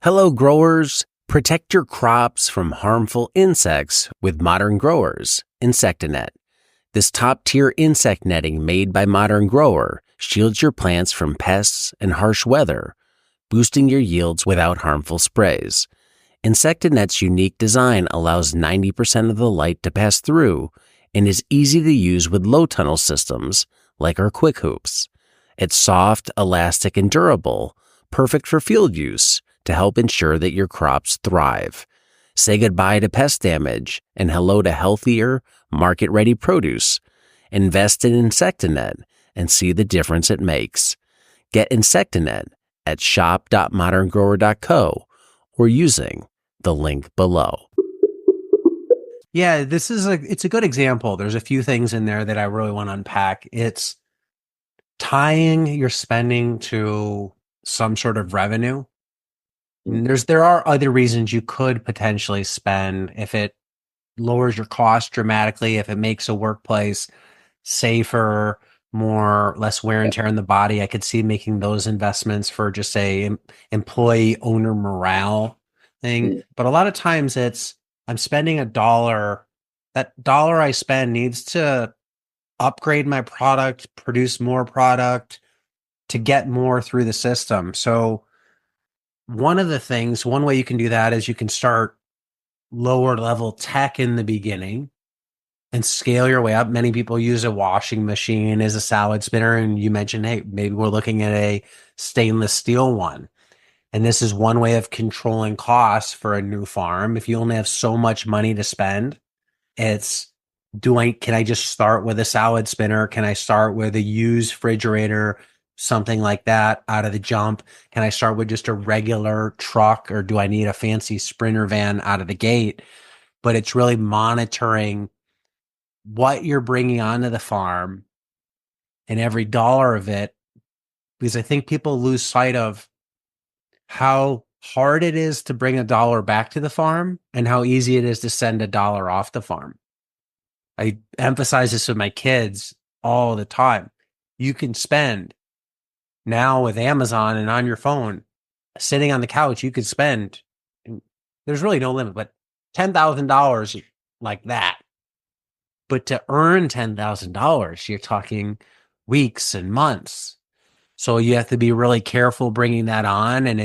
Hello, growers. Protect your crops from harmful insects with Modern Growers Insectanet. This top-tier insect netting made by Modern Grower shields your plants from pests and harsh weather, boosting your yields without harmful sprays. Insectanet's unique design allows 90% of the light to pass through and is easy to use with low tunnel systems like our Quick Hoops. It's soft, elastic, and durable, perfect for field use to help ensure that your crops thrive. Say goodbye to pest damage and hello to healthier, market-ready produce. Invest in Insectanet and see the difference it makes. Get Insectanet at shop.moderngrower.co or using the link below. Yeah, it's a good example. There's a few things in there that I really want to unpack. It's tying your spending to some sort of revenue. And there are other reasons you could potentially spend if it lowers your cost dramatically, if it makes a workplace safer, less wear and tear in the body. I could see making those investments for just employee owner morale thing. But a lot of times I'm spending $1. That dollar I spend needs to upgrade my product, produce more product to get more through the system. So one way you can do that is you can start lower level tech in the beginning and scale your way up. Many people use a washing machine as a salad spinner. And you mentioned, hey, maybe we're looking at a stainless steel one. And this is one way of controlling costs for a new farm. If you only have so much money to spend, can I just start with a salad spinner? Can I start with a used refrigerator, something like that out of the jump? Can I start with just a regular truck, or do I need a fancy Sprinter van out of the gate? But it's really monitoring what you're bringing onto the farm and every dollar of it, because I think people lose sight of how hard it is to bring $1 back to the farm and how easy it is to send $1 off the farm. I emphasize this with my kids all the time. You can spend now with Amazon and on your phone, sitting on the couch, you could spend, there's really no limit, but $10,000 like that. But to earn $10,000, you're talking weeks and months. So you have to be really careful bringing that on. And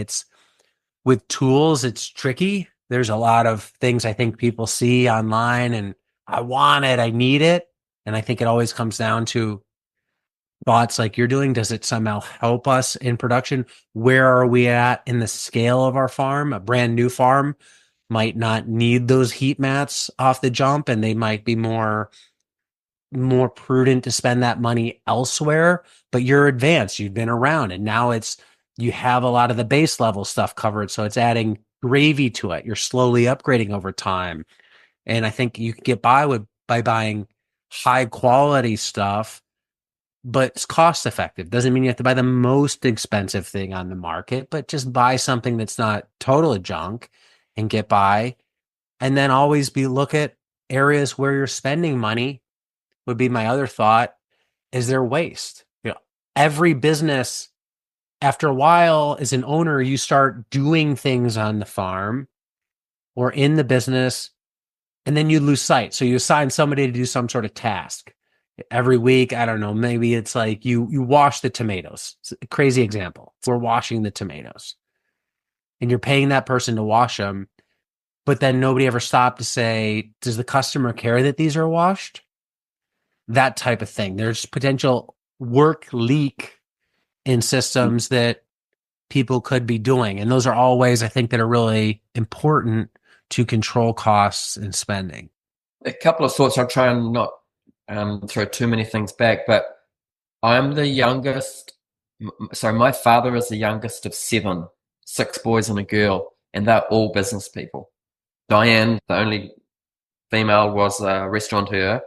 with tools, it's tricky. There's a lot of things I think people see online and I want it, I need it. And I think it always comes down to thoughts like you're doing. Does it somehow help us in production? Where are we at in the scale of our farm? A brand new farm might not need those heat mats off the jump, and they might be more prudent to spend that money elsewhere. But you're advanced, you've been around, and now you have a lot of the base level stuff covered. So it's adding gravy to it. You're slowly upgrading over time. And I think you can get by buying high quality stuff, but it's cost effective. Doesn't mean you have to buy the most expensive thing on the market, but just buy something that's not total junk and get by. And then always look at areas where you're spending money would be my other thought. Is there waste? Every business, after a while, as an owner, you start doing things on the farm or in the business, and then you lose sight. So you assign somebody to do some sort of task every week. I don't know. Maybe it's like you wash the tomatoes. It's a crazy example. We're washing the tomatoes and you're paying that person to wash them, but then nobody ever stopped to say, does the customer care that these are washed? That type of thing. There's potential work leak in systems that people could be doing. And those are all ways I think that are really important to control costs and spending. A couple of thoughts. I'll try and not throw too many things back, but I'm the youngest. So my father is the youngest of 7, 6 boys and a girl, and they're all business people. Diane, the only female, was a restaurateur.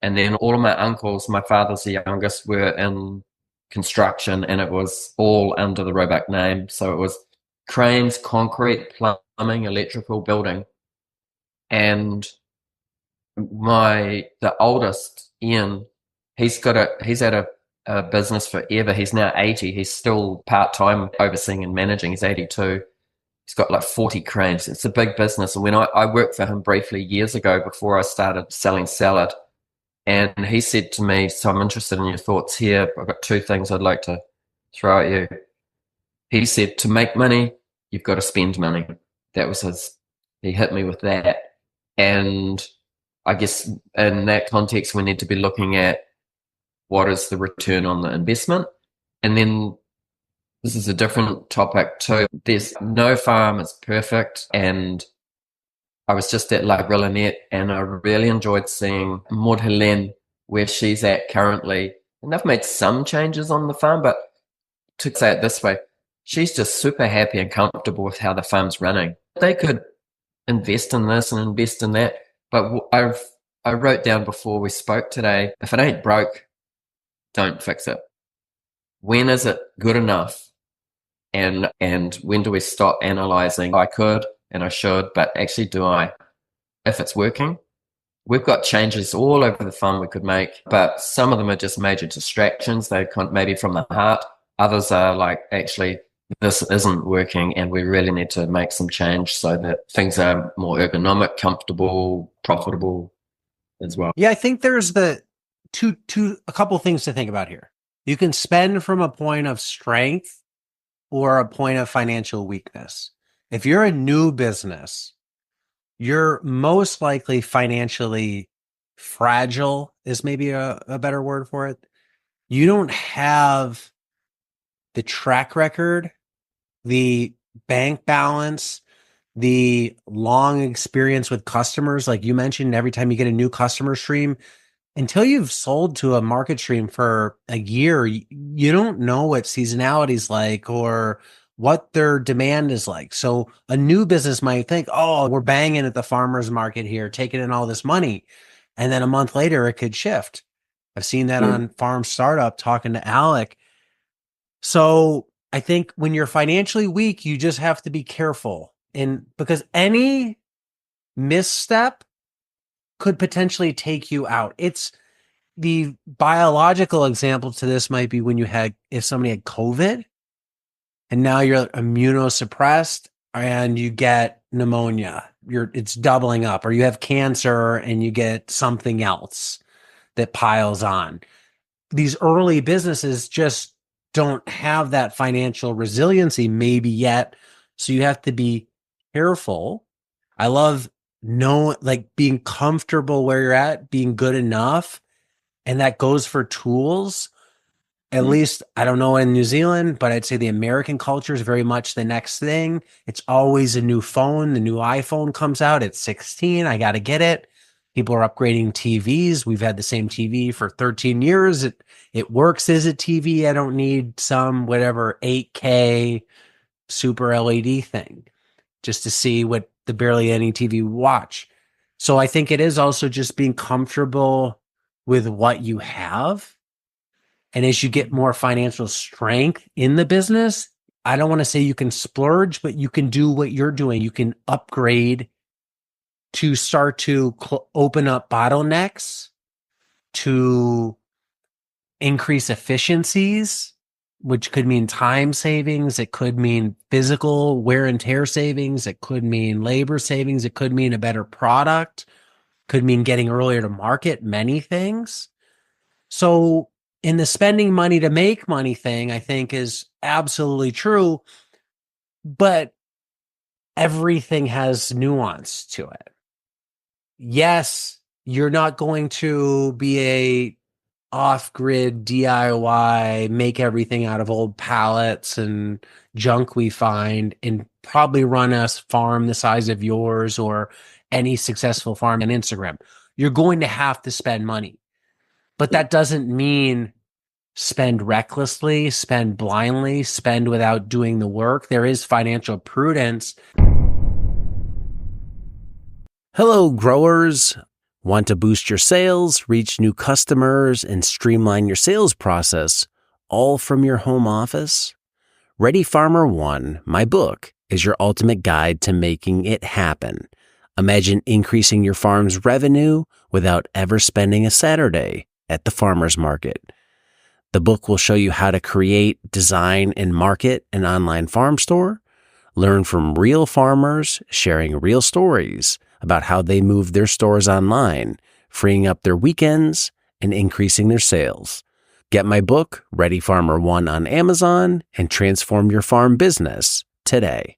And then all of my uncles, my father's the youngest, were in construction, and it was all under the Roebuck name. So it was cranes, concrete, plumbing, electrical, building. And the oldest, Ian, he's had a business forever. He's now 80. He's still part-time overseeing and managing. He's 82. He's got like 40 cranes. It's a big business. And when I worked for him briefly years ago before I started selling salad, and he said to me, so I'm interested in your thoughts here. I've got two things I'd like to throw at you. He said, to make money, you've got to spend money. That was he hit me with that. And I guess in that context, we need to be looking at what is the return on the investment. And then this is a different topic too. There's no farm is perfect. And I was just at La Grillinette and I really enjoyed seeing Maud Helene where she's at currently. And they've made some changes on the farm, but to say it this way, she's just super happy and comfortable with how the farm's running. They could invest in this and invest in that. But I wrote down before we spoke today, if it ain't broke, don't fix it. When is it good enough? And when do we stop analyzing? I could and I should, but actually do I? If it's working, we've got changes all over the farm we could make, but some of them are just major distractions. They maybe from the heart. Others are like, actually, this isn't working and we really need to make some change so that things are more ergonomic, comfortable, profitable as well. Yeah, I think there's a couple things to think about here. You can spend from a point of strength or a point of financial weakness. If you're a new business, you're most likely financially fragile is maybe a better word for it. You don't have the track record, the bank balance, the long experience with customers. Like you mentioned, every time you get a new customer stream, until you've sold to a market stream for a year, you don't know what seasonality is like or what their demand is like. So a new business might think, oh, we're banging at the farmer's market here, taking in all this money. And then a month later, it could shift. I've seen that on Farm Startup talking to Alec. So I think when you're financially weak, you just have to be careful. And because any misstep could potentially take you out. It's the biological example to this might be when if somebody had COVID and now you're immunosuppressed and you get pneumonia, it's doubling up, or you have cancer and you get something else that piles on. These early businesses just don't have that financial resiliency maybe yet. So you have to be careful. I love being comfortable where you're at, being good enough. And that goes for tools. At least, I don't know in New Zealand, but I'd say the American culture is very much the next thing. It's always a new phone. The new iPhone comes out. It's 16. I got to get it. People are upgrading TVs. We've had the same TV for 13 years. It works as a TV. I don't need some whatever 8K super LED thing just to see what the barely any TV watch. So I think it is also just being comfortable with what you have. And as you get more financial strength in the business, I don't want to say you can splurge, but you can do what you're doing. You can upgrade to start to open up bottlenecks, to increase efficiencies, which could mean time savings. It could mean physical wear and tear savings. It could mean labor savings. It could mean a better product. Could mean getting earlier to market, many things. So in the spending money to make money thing, I think is absolutely true, but everything has nuance to it. Yes, you're not going to be a off-grid DIY, make everything out of old pallets and junk we find, and probably run a farm the size of yours or any successful farm on Instagram. You're going to have to spend money, but that doesn't mean spend recklessly, spend blindly, spend without doing the work. There is financial prudence. Hello, growers. Want to boost your sales, reach new customers, and streamline your sales process, all from your home office? Ready Farmer 1, my book, is your ultimate guide to making it happen. Imagine increasing your farm's revenue without ever spending a Saturday at the farmer's market. The book will show you how to create, design, and market an online farm store, Learn from real farmers sharing real stories about how they moved their stores online, freeing up their weekends and increasing their sales. Get my book, Ready Farmer 1, on Amazon and transform your farm business today.